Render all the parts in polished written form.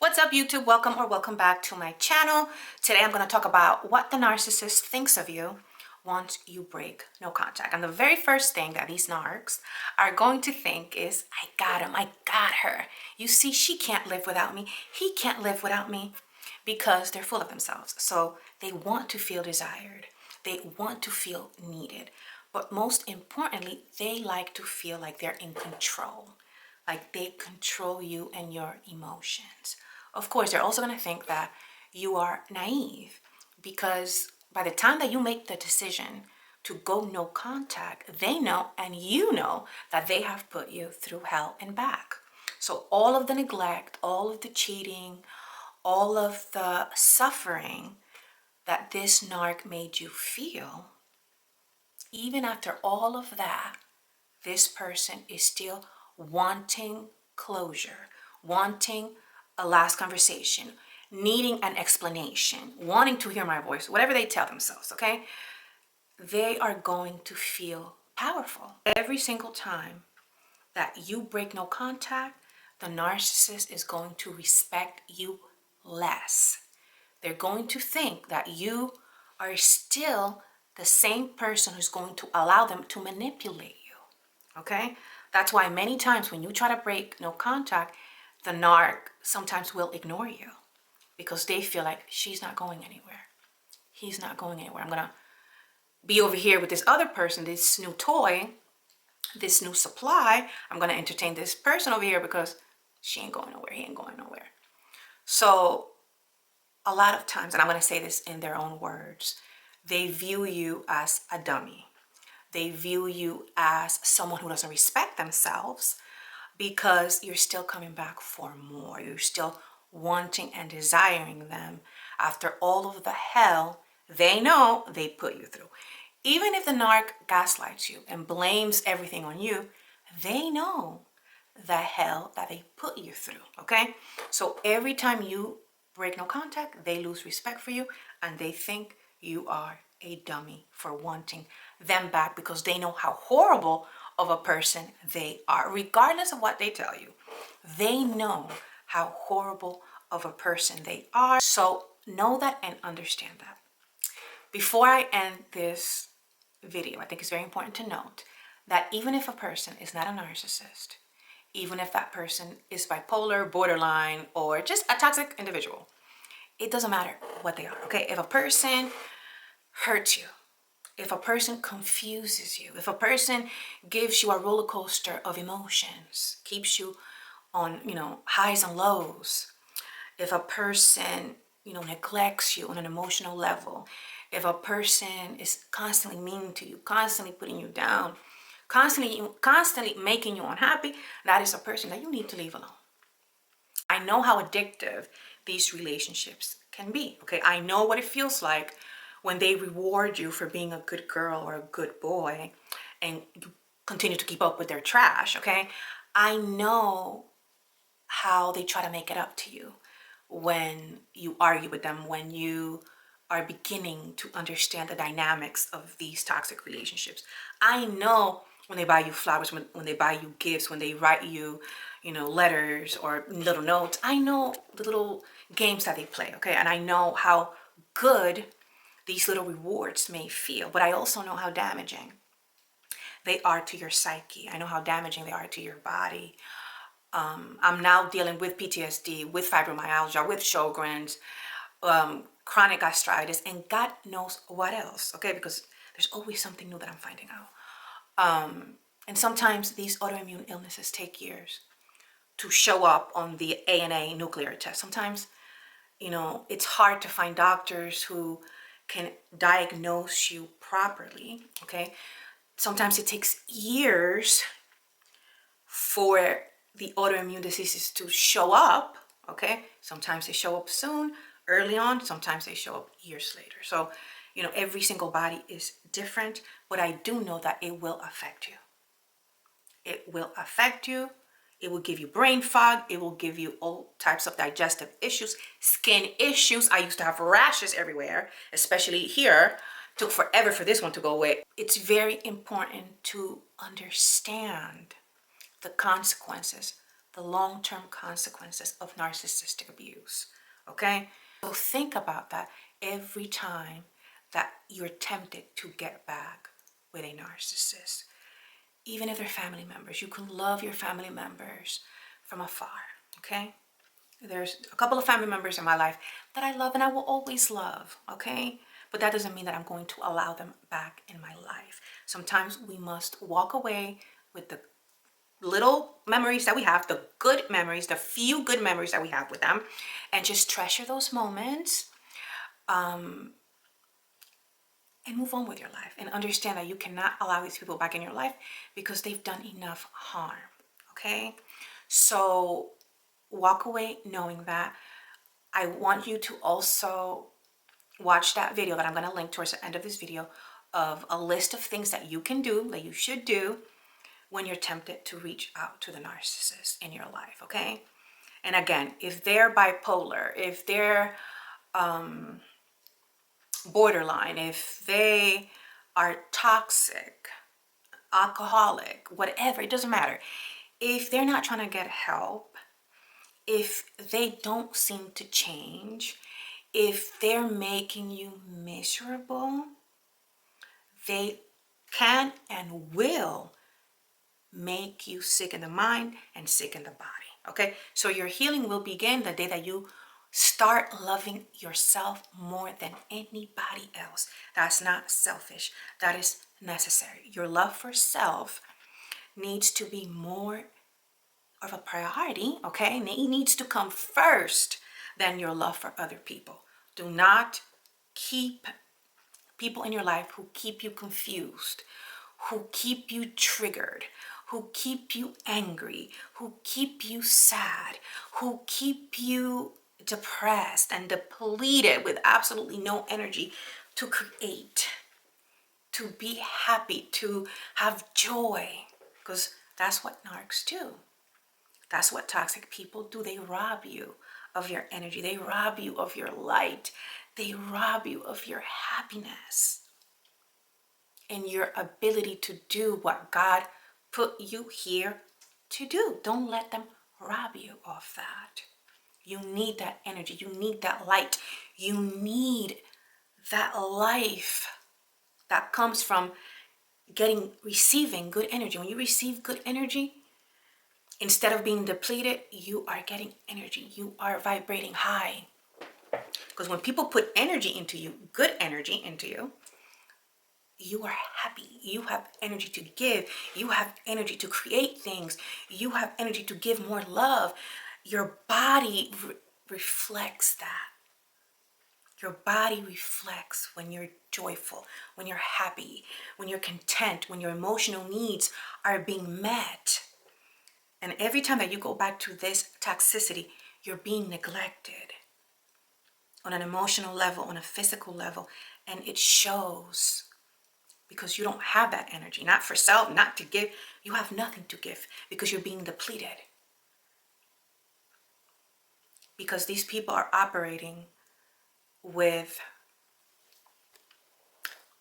What's up, YouTube? Welcome or welcome back to my channel. Today I'm going to talk about what the narcissist thinks of you once you break no contact. And the very first thing that these narcs are going to think is, I got him, I got her. You see, she can't live without me. He can't live without me, because they're full of themselves. So they want to feel desired. They want to feel needed. But most importantly, they like to feel like they're in control. Like they control you and your emotions. Of course, they're also going to think that you are naive, because by the time that you make the decision to go no contact, they know and you know that they have put you through hell and back. So all of the neglect, all of the cheating, all of the suffering that this narc made you feel, even after all of that, this person is still wanting closure, wanting a last conversation, needing an explanation, wanting to hear my voice, whatever they tell themselves, okay? They are going to feel powerful. Every single time that you break no contact, the narcissist is going to respect you less. They're going to think that you are still the same person who's going to allow them to manipulate you, okay? That's why many times when you try to break no contact, the narc sometimes will ignore you, because they feel like she's not going anywhere. He's not going anywhere. I'm going to be over here with this other person, this new toy, this new supply. I'm going to entertain this person over here because she ain't going nowhere. He ain't going nowhere. So a lot of times, and I'm going to say this in their own words, they view you as a dummy. They view you as someone who doesn't respect themselves, because you're still coming back for more. You're still wanting and desiring them after all of the hell they know they put you through. Even if the narc gaslights you and blames everything on you, they know the hell that they put you through, okay? So every time you break no contact, they lose respect for you and they think you are a dummy for wanting them back, because they know how horrible of a person they are. Regardless of what they tell you, they know how horrible of a person they are. So know that and understand that. Before I end this video, I think it's very important to note that even if a person is not a narcissist, even if that person is bipolar, borderline, or just a toxic individual, it doesn't matter what they are, okay? If a person hurts you, if a person confuses you, if a person gives you a roller coaster of emotions, keeps you on, highs and lows, if a person, neglects you on an emotional level, if a person is constantly mean to you, constantly putting you down, constantly making you unhappy, that is a person that you need to leave alone. I know how addictive these relationships can be, okay? I know what it feels like when they reward you for being a good girl or a good boy and you continue to keep up with their trash, okay? I know how they try to make it up to you when you argue with them, when you are beginning to understand the dynamics of these toxic relationships. I know when they buy you flowers, when they buy you gifts, when they write you, letters or little notes. I know the little games that they play, okay? And I know how good these little rewards may feel, but I also know how damaging they are to your psyche. I know how damaging they are to your body. I'm now dealing with PTSD, with fibromyalgia, with Sjogren's, chronic gastritis, and God knows what else, okay? Because there's always something new that I'm finding out. And sometimes these autoimmune illnesses take years to show up on the ANA nuclear test. Sometimes, it's hard to find doctors who can diagnose you properly, okay? Sometimes it takes years for the autoimmune diseases to show up, okay? Sometimes they show up soon, early on, sometimes they show up years later. So, every single body is different, but I do know that it will affect you. It will affect you. It will give you brain fog. It will give you all types of digestive issues, skin issues. I used to have rashes everywhere, especially here. Took forever for this one to go away. It's very important to understand the consequences the long-term consequences of narcissistic abuse. Okay? So think about that every time that you're tempted to get back with a narcissist. Even if they're family members, you can love your family members from afar. Okay? There's a couple of family members in my life that I love and I will always love, okay? But that doesn't mean that I'm going to allow them back in my life. Sometimes we must walk away with the little memories that we have, the good memories, the few good memories that we have with them, and just treasure those moments, and move on with your life and understand that you cannot allow these people back in your life because they've done enough harm, okay? So walk away knowing that. I want you to also watch that video that I'm going to link towards the end of this video of a list of things that you can do, that you should do when you're tempted to reach out to the narcissist in your life, okay? And again, if they're bipolar, if they're borderline, if they are toxic, alcoholic, whatever, it doesn't matter. If they're not trying to get help, if they don't seem to change, if they're making you miserable, they can and will make you sick in the mind and sick in the body. Okay? So your healing will begin the day that you start loving yourself more than anybody else. That's not selfish. That is necessary. Your love for self needs to be more of a priority, okay? And it needs to come first than your love for other people. Do not keep people in your life who keep you confused, who keep you triggered, who keep you angry, who keep you sad, who keep you depressed and depleted with absolutely no energy to create, to be happy, to have joy, because that's what narcs do. That's what toxic people do. They rob you of your energy. They rob you of your light. They rob you of your happiness and your ability to do what God put you here to do. Don't let them rob you of that. You need that energy. You need that light. You need that life that comes from receiving good energy. When you receive good energy, instead of being depleted, you are getting energy. You are vibrating high. Because when people put energy into you, good energy into you, you are happy. You have energy to give. You have energy to create things. You have energy to give more love. Your body reflects that. Your body reflects when you're joyful, when you're happy, when you're content, when your emotional needs are being met. And every time that you go back to this toxicity, you're being neglected on an emotional level, on a physical level, and it shows because you don't have that energy, not for self, not to give. You have nothing to give because you're being depleted. Because these people are operating with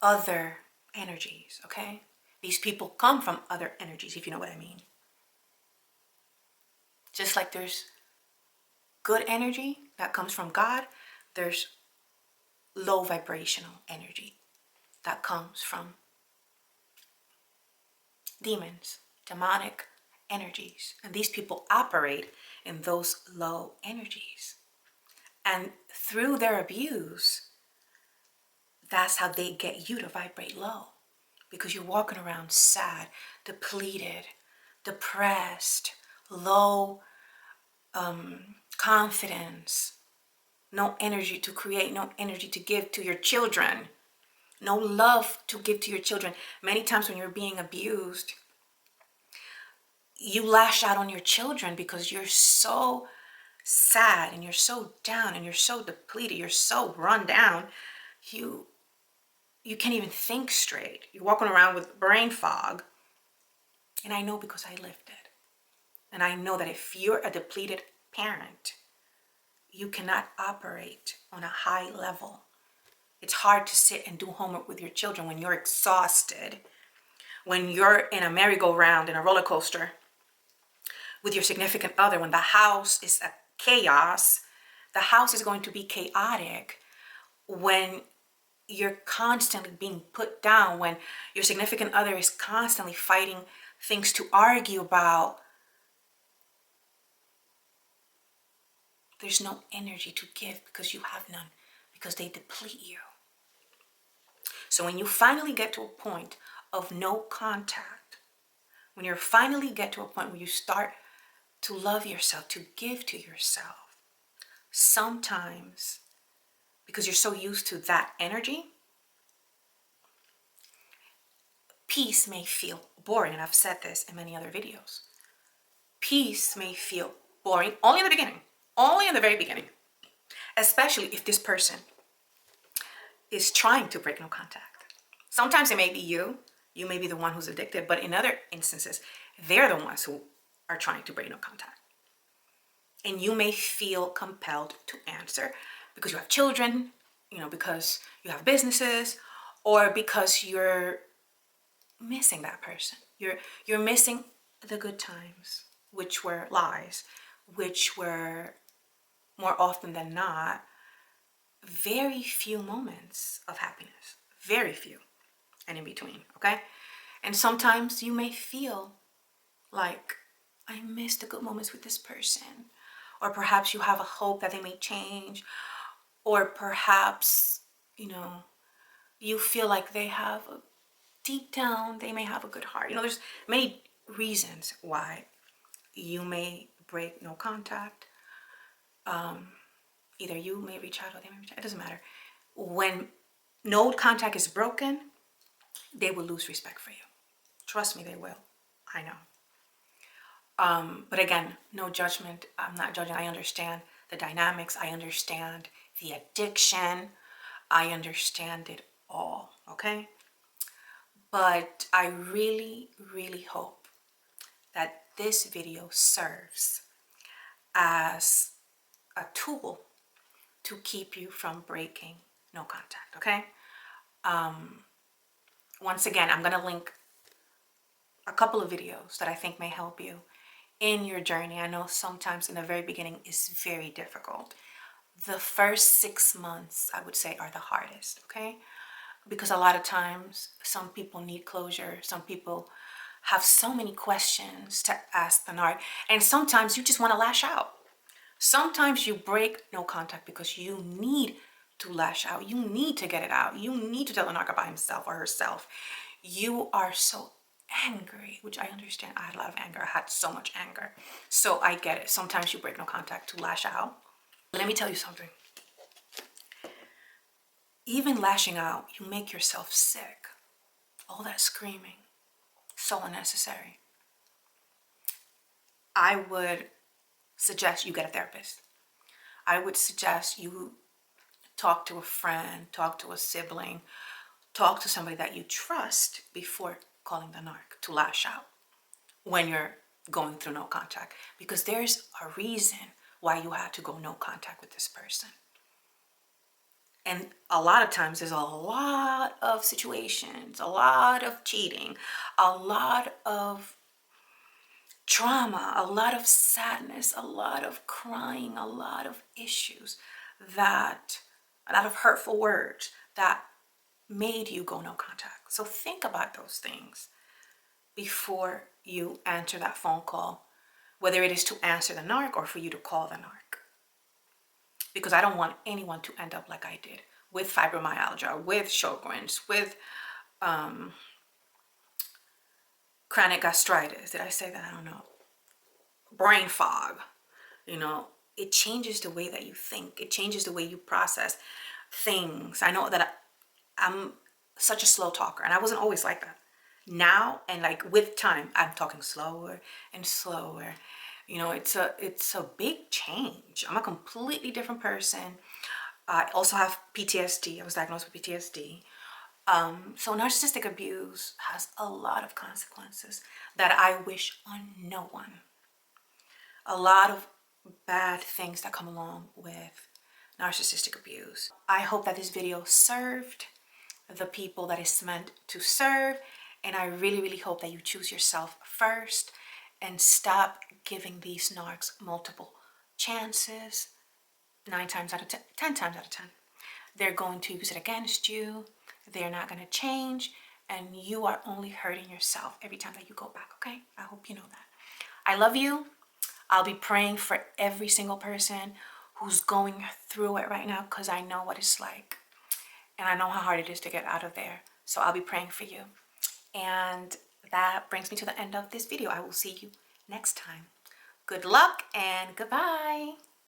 other energies, okay? These people come from other energies, if you know what I mean. Just like there's good energy that comes from God, there's low vibrational energy that comes from demons, demonic energies. And these people operate in those low energies. And through their abuse, that's how they get you to vibrate low. Because you're walking around sad, depleted, depressed, low confidence, no energy to create, no energy to give to your children, no love to give to your children. Many times when you're being abused, you lash out on your children because you're so sad and you're so down and you're so depleted, you're so run down, you can't even think straight. You're walking around with brain fog. And I know because I lived it. And I know that if you're a depleted parent, you cannot operate on a high level. It's hard to sit and do homework with your children when you're exhausted, when you're in a merry-go-round, in a roller coaster, with your significant other, when the house is a chaos, the house is going to be chaotic when you're constantly being put down, when your significant other is constantly fighting things to argue about. There's no energy to give because you have none, because they deplete you. So when you finally get to a point of no contact, when you finally get to a point where you start to love yourself, to give to yourself, sometimes, because you're so used to that energy, peace may feel boring. And I've said this in many other videos. Peace may feel boring only in the beginning, only in the very beginning, especially if this person is trying to break no contact. Sometimes it may be you may be the one who's addicted, but in other instances, they're the ones who are trying to break no contact. And you may feel compelled to answer because you have children, because you have businesses, or because you're missing that person. You're missing the good times, which were lies, which were more often than not very few moments of happiness, very few, and in between, okay? And sometimes you may feel like, I miss the good moments with this person, or perhaps you have a hope that they may change, or perhaps, you feel like they have deep down, they may have a good heart. There's many reasons why you may break no contact. Either you may reach out or they may reach out. It doesn't matter. When no contact is broken, they will lose respect for you. Trust me, they will. I know. But again, no judgment. I'm not judging. I understand the dynamics. I understand the addiction. I understand it all, okay? But I really, really hope that this video serves as a tool to keep you from breaking no contact, okay? Once again, I'm gonna link a couple of videos that I think may help you in your journey. I know sometimes in the very beginning is very difficult. The first 6 months, I would say, are the hardest, okay? Because a lot of times, some people need closure. Some people have so many questions to ask the narc. And sometimes you just want to lash out. Sometimes you break no contact because you need to lash out. You need to get it out. You need to tell the narc about himself or herself. You are so angry, which I understand. I had a lot of anger. I had so much anger. So I get it. Sometimes you break no contact to lash out. Let me tell you something. Even lashing out, you make yourself sick. All that screaming, so unnecessary. I would suggest you get a therapist. I would suggest you talk to a friend, talk to a sibling, talk to somebody that you trust before calling the narc to lash out when you're going through no contact. Because there's a reason why you had to go no contact with this person. And a lot of times there's a lot of situations, a lot of cheating, a lot of trauma, a lot of sadness, a lot of crying, a lot of issues a lot of hurtful words that made you go no contact. So think about those things before you answer that phone call, whether it is to answer the narc or for you to call the narc. Because I don't want anyone to end up like I did, with fibromyalgia, with Sjogren's, with chronic gastritis. Did I say that? I don't know. Brain fog. It changes the way that you think. It changes the way you process things. I know that I'm such a slow talker, and I wasn't always like that. Now, and like with time, I'm talking slower and slower. It's a big change. I'm a completely different person. I also have PTSD. I was diagnosed with PTSD. So narcissistic abuse has a lot of consequences that I wish on no one. A lot of bad things that come along with narcissistic abuse. I hope that this video served the people that it's meant to serve. And I really, really hope that you choose yourself first and stop giving these narcs multiple chances. 9 times out of 10, 10 times out of 10. They're going to use it against you. They're not going to change. And you are only hurting yourself every time that you go back, okay? I hope you know that. I love you. I'll be praying for every single person who's going through it right now because I know what it's like. And I know how hard it is to get out of there. So I'll be praying for you. And that brings me to the end of this video. I will see you next time. Good luck and goodbye.